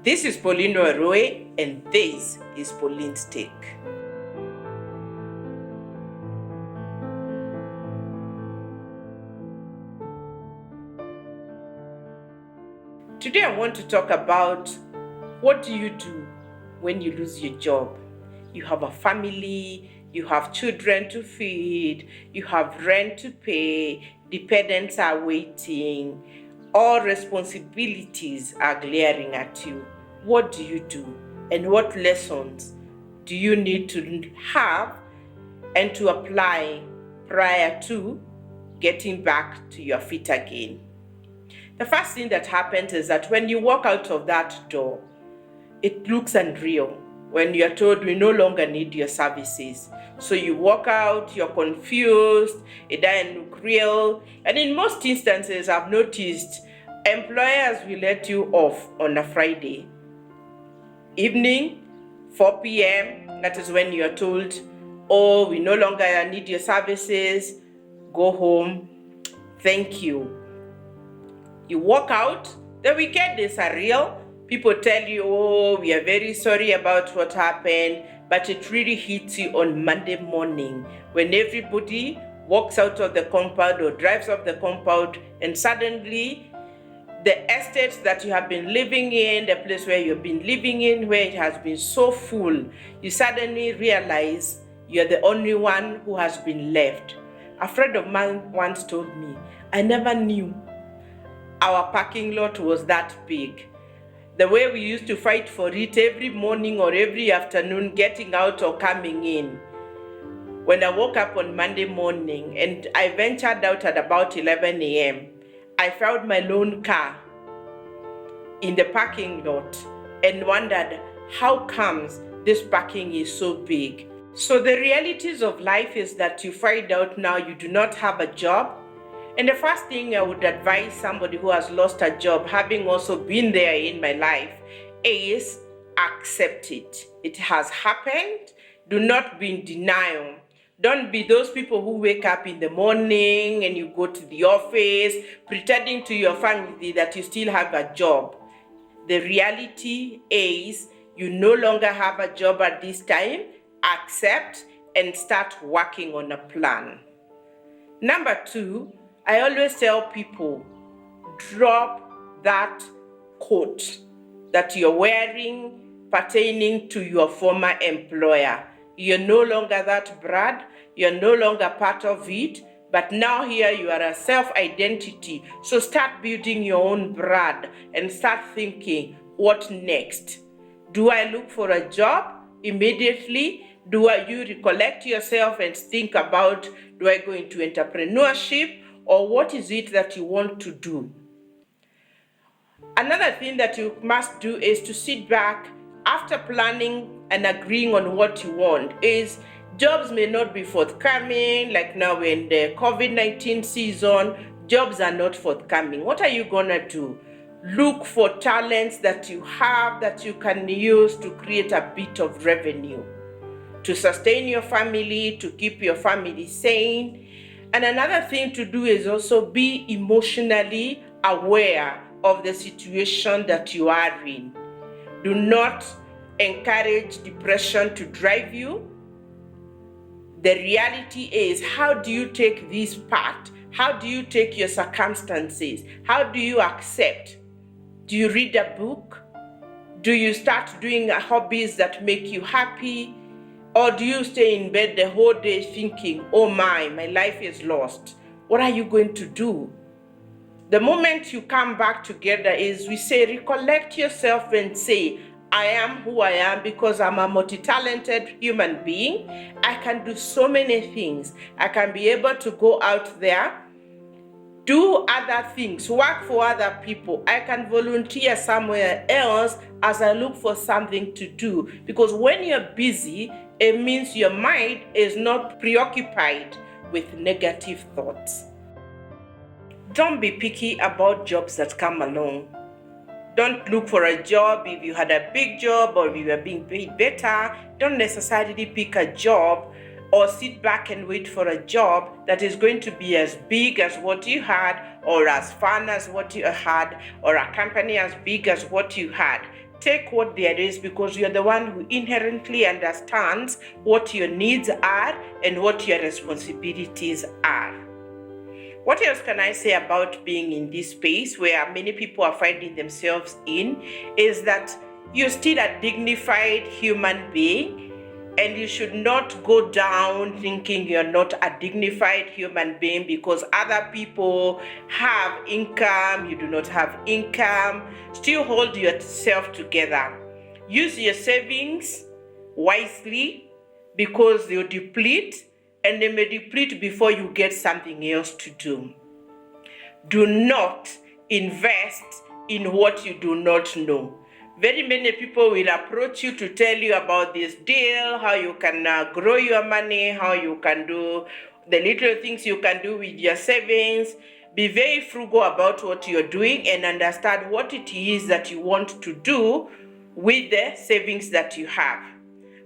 This is Pauline Warui, and this is Pauline's Take. Today I want to talk about what do you do when you lose your job. You have a family, you have children to feed, you have rent to pay, dependents are waiting, all responsibilities are glaring at you. What do you do? And what lessons do you need to have and to apply prior to getting back to your feet again? The first thing that happens is that when you walk out of that door, it looks unreal when you're told we no longer need your services. So you walk out, you're confused, it doesn't look real. And in most instances, I've noticed employers will let you off on a Friday evening, 4 p.m. That is when you're told, oh, we no longer need your services, go home, thank you. You walk out, the weekend is surreal. People tell you, oh, we are very sorry about what happened, but it really hits you on Monday morning when everybody walks out of the compound or drives off the compound, and suddenly the estate that you have been living in, the place where you've been living in, where it has been so full, you suddenly realize you're the only one who has been left. A friend of mine once told me, I never knew our parking lot was that big. The way we used to fight for it every morning or every afternoon, getting out or coming in. When I woke up on Monday morning and I ventured out at about 11 a.m., I found my lone car in the parking lot and wondered how comes this parking is so big. So the realities of life is that you find out now you do not have a job. And the first thing I would advise somebody who has lost a job, having also been there in my life, is accept it. It has happened. Do not be in denial. Don't be those people who wake up in the morning and you go to the office pretending to your family that you still have a job. The reality is you no longer have a job at this time. Accept and start working on a plan. Number 2, I always tell people, drop that coat that you're wearing pertaining to your former employer. You're no longer that Brad, you're no longer part of it, but now here you are a self-identity. So start building your own Brad and start thinking, what next? Do I look for a job immediately? Do you recollect yourself and think about, do I go into entrepreneurship, or what is it that you want to do? Another thing that you must do is to sit back after planning and agreeing on what you want. Is jobs may not be forthcoming, like now in the COVID-19 season, jobs are not forthcoming. What are you gonna do? Look for talents that you have that you can use to create a bit of revenue, to sustain your family, to keep your family sane. And another thing to do is also be emotionally aware of the situation that you are in. Do not encourage depression to drive you. The reality is, how do you take this part? How do you take your circumstances? How do you accept? Do you read a book? Do you start doing hobbies that make you happy? Or do you stay in bed the whole day thinking, oh my life is lost? What are you going to do? The moment you come back together is we say, recollect yourself and say, I am who I am because I'm a multi-talented human being. I can do so many things. I can be able to go out there, do other things, work for other people. I can volunteer somewhere else as I look for something to do. Because when you're busy, it means your mind is not preoccupied with negative thoughts. Don't be picky about jobs that come along. Don't look for a job if you had a big job or if you are being paid better. Don't necessarily pick a job or sit back and wait for a job that is going to be as big as what you had or as fun as what you had or a company as big as what you had. take what there is, because you're the one who inherently understands what your needs are and what your responsibilities are. What else can I say about being in this space where many people are finding themselves in is that you're still a dignified human being, and you should not go down thinking you're not a dignified human being because other people have income, you do not have income. Still hold yourself together. Use your savings wisely because they'll deplete, and they may deplete before you get something else to do. Do not invest in what you do not know. Very many people will approach you to tell you about this deal, how you can grow your money, how you can do the little things you can do with your savings. Be very frugal about what you're doing and understand what it is that you want to do with the savings that you have.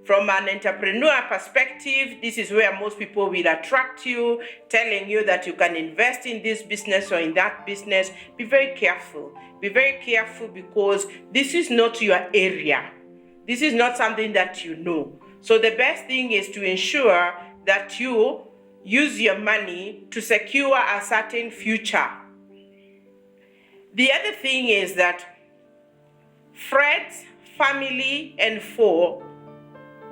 From an entrepreneur perspective, this is where most people will attract you, telling you that you can invest in this business or in that business. Be very careful. Be very careful because this is not your area. This is not something that you know. So the best thing is to ensure that you use your money to secure a certain future. The other thing is that friends, family, and foe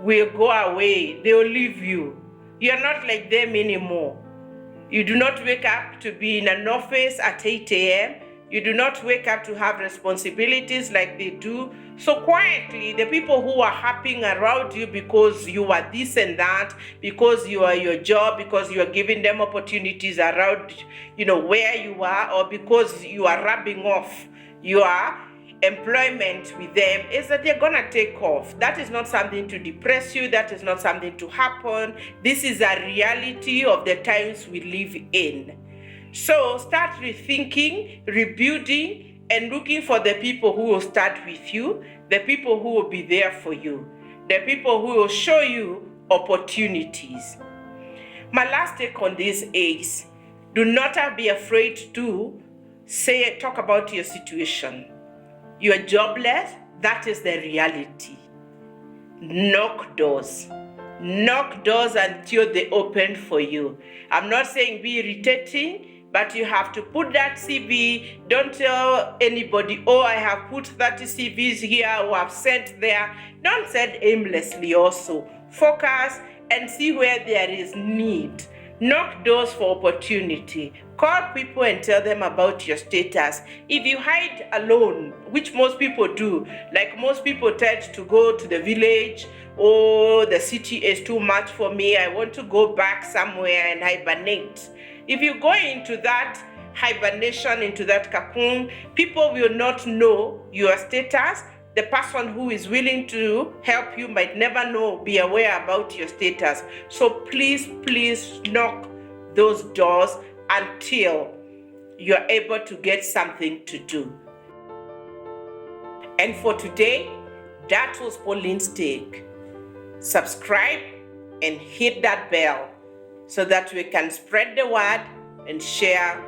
will go away. They will leave you. You're not like them anymore. You do not wake up to be in an office at 8 a.m. You do not wake up to have responsibilities like they do. So quietly, the people who are happening around you because you are this and that, because you are your job, because you are giving them opportunities around, where you are, or because you are rubbing off your employment with them, is that they're gonna take off. That is not something to depress you. That is not something to happen. This is a reality of the times we live in. So start rethinking, rebuilding, and looking for the people who will start with you, the people who will be there for you, the people who will show you opportunities. My last take on this is, do not be afraid to talk about your situation. You are jobless, that is the reality. Knock doors. Knock doors until they open for you. I'm not saying be irritating, but you have to put that CV. Don't tell anybody, I have put 30 CVs here or I've sent there. Don't send aimlessly also. Focus and see where there is need. Knock doors for opportunity. Call people and tell them about your status. If you hide alone, which most people do, like most people tend to go to the village, the city is too much for me, I want to go back somewhere and hibernate. If you go into that hibernation, into that cocoon, people will not know your status. The person who is willing to help you might never be aware about your status. So please knock those doors until you're able to get something to do. And for today, that was Pauline's take. Subscribe and hit that bell so that we can spread the word and share.